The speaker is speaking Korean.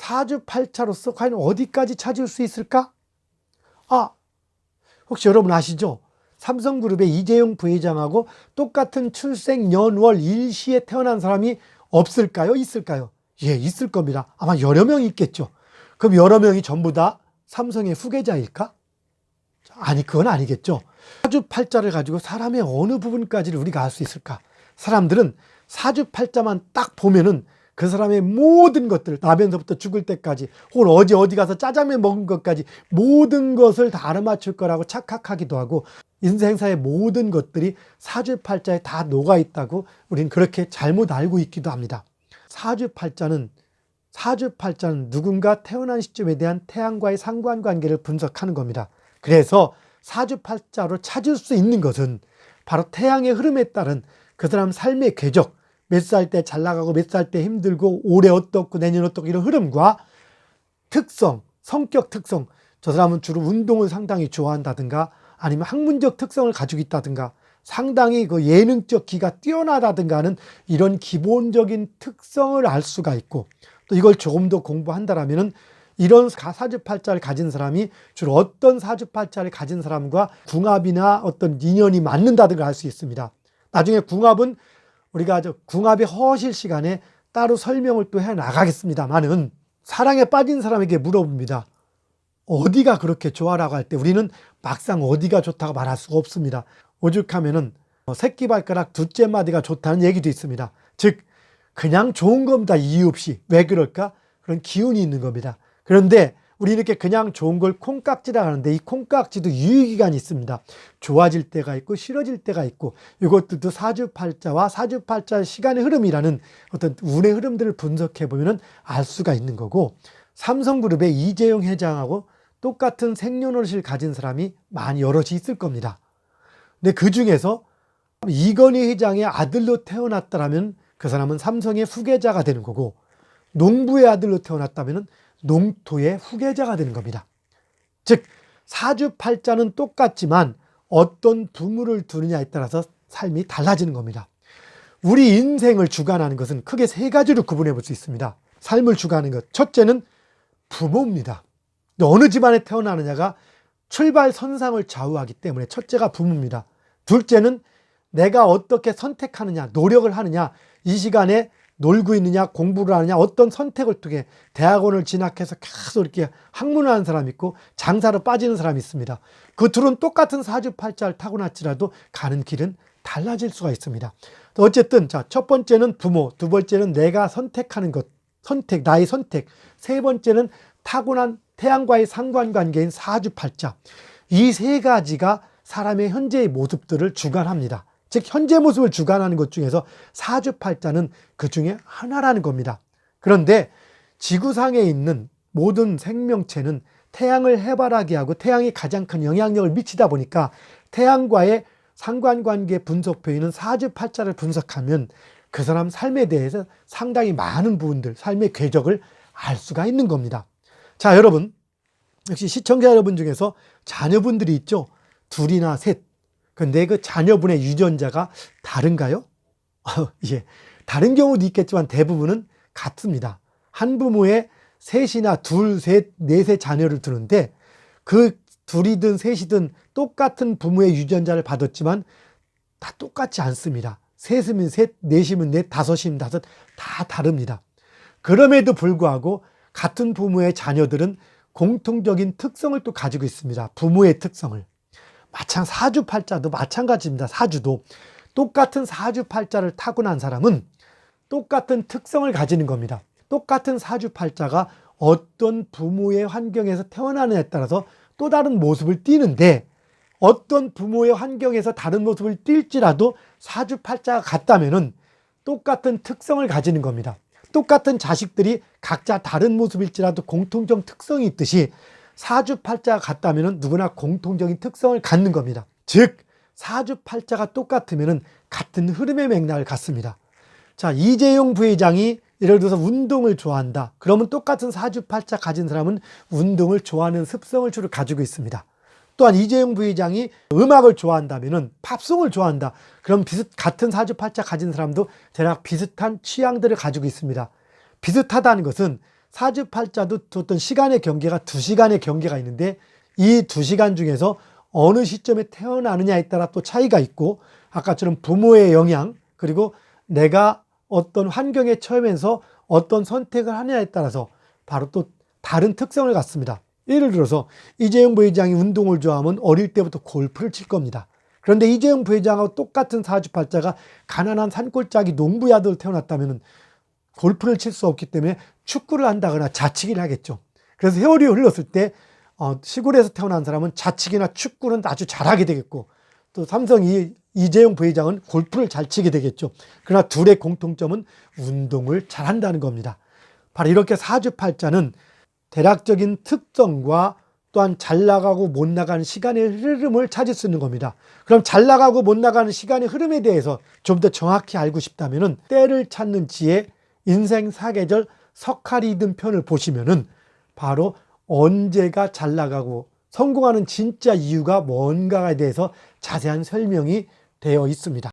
사주팔자로서 과연 어디까지 찾을 수 있을까? 혹시 여러분 아시죠? 삼성그룹의 이재용 부회장하고 똑같은 출생 연월 일시에 태어난 사람이 없을까요? 있을까요? 예, 있을 겁니다. 아마 여러 명이 있겠죠. 그럼 여러 명이 전부 다 삼성의 후계자일까? 아니, 그건 아니겠죠. 사주팔자를 가지고 사람의 어느 부분까지를 우리가 알 수 있을까? 사람들은 사주팔자만 딱 보면은 그 사람의 모든 것들, 나면서부터 죽을 때까지, 혹은 어디 가서 짜장면 먹은 것까지 모든 것을 다 알아맞힐 거라고 착각하기도 하고, 인생사의 모든 것들이 사주팔자에 다 녹아 있다고 우리는 그렇게 잘못 알고 있기도 합니다. 사주팔자는 누군가 태어난 시점에 대한 태양과의 상관관계를 분석하는 겁니다. 그래서 사주팔자로 찾을 수 있는 것은 바로 태양의 흐름에 따른 그 사람 삶의 궤적, 몇 살 때 잘 나가고 몇 살 때 힘들고 올해 어떻고 내년 어떻고 이런 흐름과 특성, 성격 특성, 저 사람은 주로 운동을 상당히 좋아한다든가 아니면 학문적 특성을 가지고 있다든가 상당히 그 예능적 기가 뛰어나다든가 하는 이런 기본적인 특성을 알 수가 있고, 또 이걸 조금 더 공부한다라면은 이런 사주팔자를 가진 사람이 주로 어떤 사주팔자를 가진 사람과 궁합이나 어떤 인연이 맞는다든가 알 수 있습니다. 나중에 궁합은 우리가 궁합의 허실 시간에 따로 설명을 또 해 나가겠습니다만은, 사랑에 빠진 사람에게 물어봅니다. 어디가 그렇게 좋아라고 할 때 우리는 막상 어디가 좋다고 말할 수가 없습니다. 오죽하면은 새끼발가락 둘째 마디가 좋다는 얘기도 있습니다. 즉 그냥 좋은 겁니다. 이유 없이. 왜 그럴까? 그런 기운이 있는 겁니다. 그런데 우리 이렇게 그냥 좋은 걸 콩깍지라 하는데, 이 콩깍지도 유효기간이 있습니다. 좋아질 때가 있고 싫어질 때가 있고, 이것들도 사주팔자와 사주팔자 시간의 흐름이라는 어떤 운의 흐름들을 분석해 보면 알 수가 있는 거고, 삼성그룹의 이재용 회장하고 똑같은 생년월일을 가진 사람이 많이 여럿이 있을 겁니다. 근데 그 중에서 이건희 회장의 아들로 태어났다라면 그 사람은 삼성의 후계자가 되는 거고, 농부의 아들로 태어났다면 농토의 후계자가 되는 겁니다. 즉 사주팔자는 똑같지만 어떤 부모를 두느냐에 따라서 삶이 달라지는 겁니다. 우리 인생을 주관하는 것은 크게 세 가지로 구분해 볼 수 있습니다. 삶을 주관하는 것, 첫째는 부모입니다. 어느 집안에 태어나느냐가 출발 선상을 좌우하기 때문에 첫째가 부모입니다. 둘째는 내가 어떻게 선택하느냐, 노력을 하느냐, 이 시간에 놀고 있느냐, 공부를 하느냐, 어떤 선택을 통해 대학원을 진학해서 계속 이렇게 학문을 하는 사람이 있고 장사로 빠지는 사람이 있습니다. 그 둘은 똑같은 사주팔자를 타고났지라도 가는 길은 달라질 수가 있습니다. 어쨌든 첫 번째는 부모, 두 번째는 내가 선택하는 것, 나의 선택, 세 번째는 타고난 태양과의 상관관계인 사주팔자. 이 세 가지가 사람의 현재의 모습들을 주관합니다. 즉 현재 모습을 주관하는 것 중에서 사주팔자는 그 중에 하나라는 겁니다. 그런데 지구상에 있는 모든 생명체는 태양을 해바라기 하고 태양이 가장 큰 영향력을 미치다 보니까 태양과의 상관관계 분석표에는 사주팔자를 분석하면 그 사람 삶에 대해서 상당히 많은 부분들, 삶의 궤적을 알 수가 있는 겁니다. 자, 여러분, 역시 시청자 여러분 중에서 자녀분들이 있죠. 둘이나 셋. 근데 그 자녀분의 유전자가 다른가요? 예, 다른 경우도 있겠지만 대부분은 같습니다. 한 부모에 셋이나 둘, 셋, 넷의 자녀를 두는데 그 둘이든 셋이든 똑같은 부모의 유전자를 받았지만 다 똑같지 않습니다. 셋이면 셋, 넷이면 넷, 다섯이면 다섯, 다 다릅니다. 그럼에도 불구하고 같은 부모의 자녀들은 공통적인 특성을 또 가지고 있습니다. 부모의 특성을. 사주팔자도 마찬가지입니다. 사주도 똑같은 사주팔자를 타고난 사람은 똑같은 특성을 가지는 겁니다. 똑같은 사주팔자가 어떤 부모의 환경에서 태어나느냐에 따라서 또 다른 모습을 띠는데, 어떤 부모의 환경에서 다른 모습을 띨지라도 사주팔자가 같다면은 똑같은 특성을 가지는 겁니다. 똑같은 자식들이 각자 다른 모습일지라도 공통적 특성이 있듯이 사주팔자가 같다면 누구나 공통적인 특성을 갖는 겁니다. 즉 사주팔자가 똑같으면 같은 흐름의 맥락을 갖습니다. 자, 이재용 부회장이 예를 들어서 운동을 좋아한다. 그러면 똑같은 사주팔자 가진 사람은 운동을 좋아하는 습성을 주로 가지고 있습니다. 또한 이재용 부회장이 음악을 좋아한다면 팝송을 좋아한다. 그럼 같은 사주팔자 가진 사람도 대략 비슷한 취향들을 가지고 있습니다. 비슷하다는 것은 사주팔자도 어떤 시간의 경계가 2시간의 경계가 있는데 이 2시간 중에서 어느 시점에 태어나느냐에 따라 또 차이가 있고 아까처럼 부모의 영향 그리고 내가 어떤 환경에 처하면서 어떤 선택을 하느냐에 따라서 바로 또 다른 특성을 갖습니다. 예를 들어서 이재용 부회장이 운동을 좋아하면 어릴 때부터 골프를 칠 겁니다. 그런데 이재용 부회장하고 똑같은 사주팔자가 가난한 산골짜기 농부의 아들 태어났다면 골프를 칠 수 없기 때문에 축구를 한다거나 자치기를 하겠죠. 그래서 세월이 흘렀을 때 시골에서 태어난 사람은 자치기나 축구는 아주 잘하게 되겠고 또 삼성 이재용 부회장은 골프를 잘 치게 되겠죠. 그러나 둘의 공통점은 운동을 잘한다는 겁니다. 바로 이렇게 사주팔자는 대략적인 특성과 또한 잘 나가고 못 나가는 시간의 흐름을 찾을 수 있는 겁니다. 그럼 잘 나가고 못 나가는 시간의 흐름에 대해서 좀 더 정확히 알고 싶다면 때를 찾는 지혜 인생 사계절 석화리듬 편을 보시면은 바로 언제가 잘 나가고 성공하는 진짜 이유가 뭔가에 대해서 자세한 설명이 되어 있습니다.